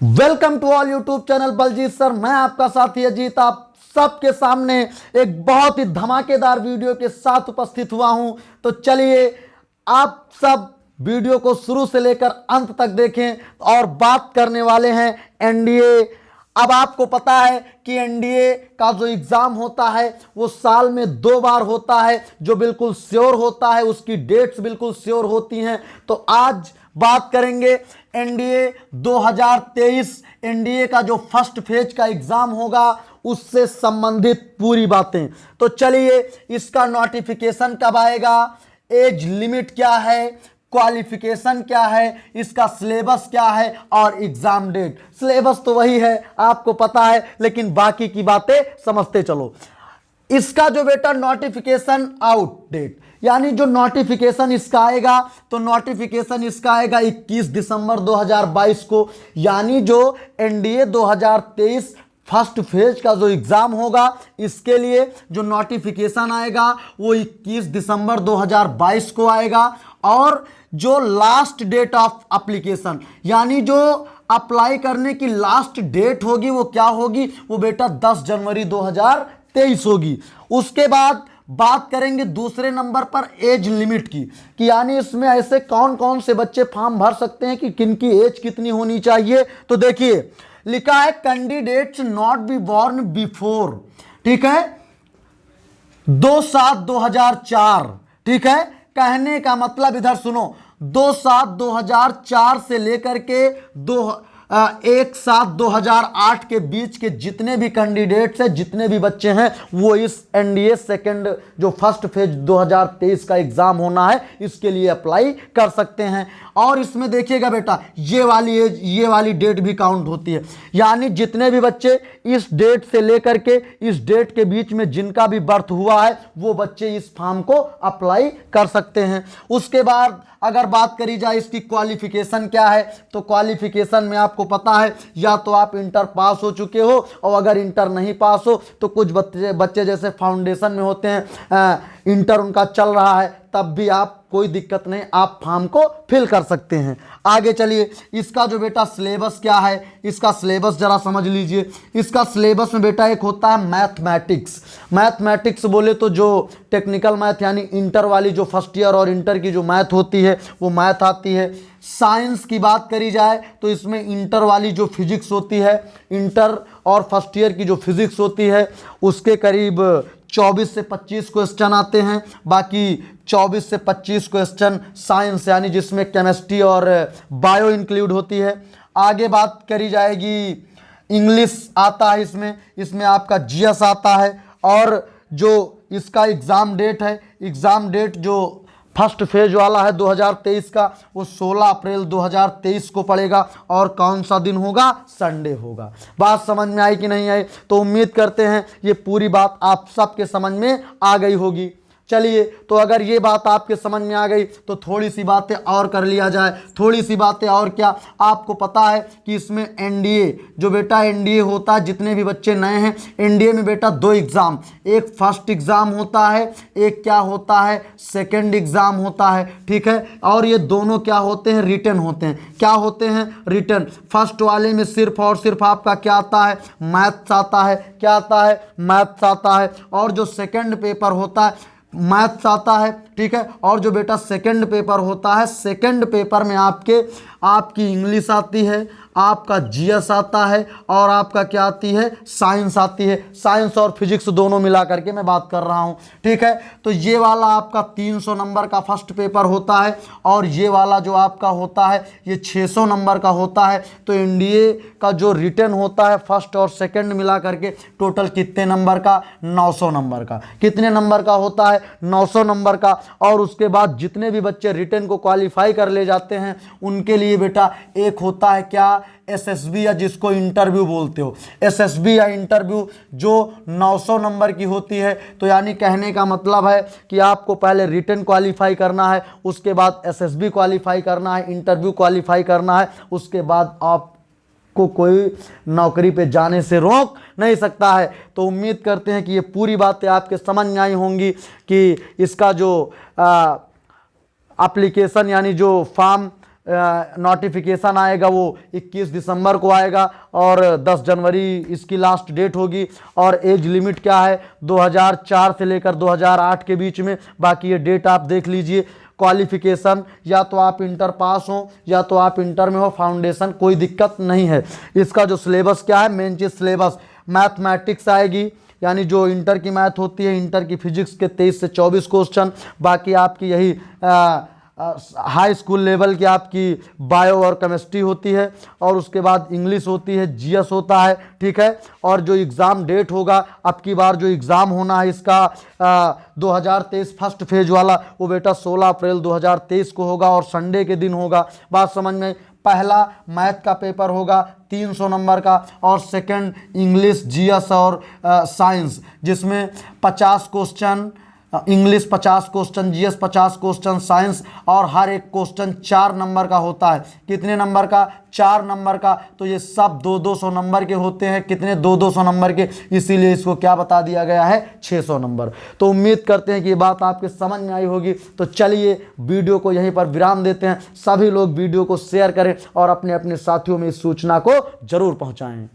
Welcome to all YouTube channel Baljeet sir. मैं आपका साथी अजीत आप सबके सामने एक बहुत ही धमाकेदार वीडियो के साथ उपस्थित हुआ हूं। तो चलिए आप सब वीडियो को शुरू से लेकर अंत तक देखें और बात करने वाले हैं एनडीए। अब आपको पता है कि एनडीए का जो एग्जाम होता है वो साल में 2 बार होता है, जो बिल्कुल श्योर होता है, उसकी डेट्स बिल्कुल श्योर होती हैं। तो आज बात करेंगे एनडीए 2023, एनडीए का जो फर्स्ट फेज का एग्जाम होगा उससे संबंधित पूरी बातें। तो चलिए, इसका नोटिफिकेशन कब आएगा, एज लिमिट क्या है, क्वालिफिकेशन क्या है, इसका सिलेबस क्या है और एग्जाम डेट। सिलेबस तो वही है, आपको पता है, लेकिन बाकी की बातें समझते चलो। इसका जो बेटा नोटिफिकेशन आउट डेट, यानी जो नोटिफिकेशन इसका आएगा, तो नोटिफिकेशन इसका आएगा 21 दिसंबर 2022 को। यानी जो एनडीए 2023 फर्स्ट फेज का जो एग्जाम होगा इसके लिए जो नोटिफिकेशन आएगा वो 21 दिसंबर 2022 को आएगा। और जो लास्ट डेट ऑफ एप्लीकेशन, यानी जो अप्लाई करने की लास्ट डेट होगी वो क्या होगी, वो बेटा 10 जनवरी 2023 होगी। उसके बाद बात करेंगे दूसरे नंबर पर एज लिमिट की, कि यानी इसमें ऐसे कौन कौन से बच्चे फॉर्म भर सकते हैं, कि किनकी एज कितनी होनी चाहिए। तो देखिए लिखा है candidates not be born before, ठीक है, 2/7/2004। ठीक है, कहने का मतलब इधर सुनो, 2/7/2004 से लेकर के 1/7/2008 के बीच के जितने भी कैंडिडेट्स हैं, जितने भी बच्चे हैं, वो इस एनडीए सेकंड जो फर्स्ट फेज 2023 का एग्जाम होना है इसके लिए अप्लाई कर सकते हैं। और इसमें देखिएगा बेटा, ये वाली एज, ये वाली डेट भी काउंट होती है। यानी जितने भी बच्चे इस डेट से लेकर के इस डेट के बीच में जिनका भी बर्थ हुआ है वो बच्चे इस फॉर्म को अप्लाई कर सकते हैं। उसके बाद अगर बात करी जाए इसकी क्वालिफिकेशन क्या है, तो क्वालिफिकेशन में आपको पता है, या तो आप इंटर पास हो चुके हो, और अगर इंटर नहीं पास हो तो कुछ बच्चे जैसे फाउंडेशन में होते हैं, इंटर उनका चल रहा है, तब भी आप कोई दिक्कत नहीं, आप फॉर्म को फिल कर सकते हैं। आगे चलिए, इसका जो बेटा सिलेबस क्या है, इसका सिलेबस जरा समझ लीजिए। इसका सिलेबस में बेटा एक होता है मैथमेटिक्स। मैथमेटिक्स बोले तो जो टेक्निकल मैथ, यानी इंटर वाली जो फर्स्ट ईयर और इंटर की जो मैथ होती है वो मैथ आती है। साइंस की बात करी जाए तो इसमें इंटर वाली जो फिजिक्स होती है, इंटर और फर्स्ट ईयर की जो फिजिक्स होती है उसके करीब 24 से 25 क्वेश्चन आते हैं। बाकी 24 से 25 क्वेश्चन साइंस, यानी जिसमें केमिस्ट्री और बायो इंक्लूड होती है। आगे बात करी जाएगी, इंग्लिश आता है इसमें आपका जीएस आता है। और जो इसका एग्ज़ाम डेट है, एग्ज़ाम डेट जो फर्स्ट फेज वाला है 2023 का, वो 16 अप्रैल 2023 को पड़ेगा। और कौन सा दिन होगा, संडे होगा। बात समझ में आई कि नहीं आई? तो उम्मीद करते हैं ये पूरी बात आप सबके समझ में आ गई होगी। चलिए, तो अगर ये बात आपके समझ में आ गई तो थोड़ी सी बातें और कर लिया जाए। थोड़ी सी बातें और क्या, आपको पता है कि इसमें एनडीए जो बेटा एनडीए होता है, जितने भी बच्चे नए हैं, एनडीए में बेटा 2 एग्ज़ाम, एक फर्स्ट एग्ज़ाम होता है, एक क्या होता है, सेकंड एग्ज़ाम होता है। ठीक है, और ये दोनों क्या होते हैं, रिटन होते हैं। क्या होते हैं, रिटन। फर्स्ट वाले में सिर्फ और सिर्फ आपका क्या आता है, मैथ्स आता है। क्या आता है, मैथ्स आता है। और जो सेकंड पेपर होता है मैथ्स आता है। ठीक है, और जो बेटा सेकंड पेपर होता है, सेकंड पेपर में आपकी इंग्लिश आती है, आपका जीएस आता है, और आपका क्या आती है, साइंस आती है। साइंस और फिजिक्स दोनों मिला करके मैं बात कर रहा हूँ। ठीक है, तो ये वाला आपका 300 नंबर का फर्स्ट पेपर होता है, और ये वाला जो आपका होता है ये 600 नंबर का होता है। तो एनडीए का जो रिटन होता है फर्स्ट और सेकंड मिला करके टोटल कितने नंबर का, 900 नंबर का। कितने नंबर का होता है, 900 नंबर का। और उसके बाद जितने भी बच्चे रिटन को क्वालिफाई कर ले जाते हैं उनके लिए बेटा एक होता है क्या, एसएसबी, या जिसको इंटरव्यू बोलते हो, एसएसबी या इंटरव्यू, जो 900 नंबर की होती है। तो यानी कहने का मतलब है कि आपको पहले रिटन क्वालिफाई करना है, उसके बाद एसएसबी क्वालिफाई करना है, इंटरव्यू क्वालिफाई करना है, उसके बाद आपको कोई नौकरी पे जाने से रोक नहीं सकता है। तो उम्मीद करते हैं कि ये पूरी बातें आपके समझ में आई होंगी कि इसका जो एप्लीकेशन, यानी जो फॉर्म नोटिफिकेशन आएगा वो 21 दिसंबर को आएगा और 10 जनवरी इसकी लास्ट डेट होगी। और एज लिमिट क्या है, 2004 से लेकर 2008 के बीच में। बाकी ये डेट आप देख लीजिए। क्वालिफिकेशन, या तो आप इंटर पास हो या तो आप इंटर में हो, फाउंडेशन, कोई दिक्कत नहीं है। इसका जो सिलेबस क्या है, मेन चीज़ सिलेबस मैथमेटिक्स आएगी, यानी जो इंटर की मैथ होती है, इंटर की फिजिक्स के 23 से 24 क्वेश्चन। बाकी आपकी यही हाई स्कूल लेवल की आपकी बायो और केमिस्ट्री होती है, और उसके बाद इंग्लिश होती है, जीएस होता है, ठीक है। और जो एग्ज़ाम डेट होगा, अब की बार जो एग्ज़ाम होना है इसका 2023 फर्स्ट फेज वाला, वो बेटा 16 अप्रैल 2023 को होगा और संडे के दिन होगा। बात समझ में? पहला मैथ का पेपर होगा 300 नंबर का, और सेकंड इंग्लिश, जीएस और साइंस, जिसमें 50 question English, 50 question GS, 50 question science, और हर एक क्वेश्चन 4 नंबर का होता है। कितने नंबर का? 4 नंबर का। तो ये सब 200 नंबर के होते हैं। कितने? 200 नंबर के, इसीलिए इसको क्या बता दिया गया है, 600 नंबर। तो उम्मीद करते हैं कि ये बात आपके समझ में आई होगी। तो चलिए वीडियो को यहीं पर विराम देते हैं। सभी लोग वीडियो को शेयर करें और अपने अपने साथियों में इस सूचना को जरूर पहुँचाएँ।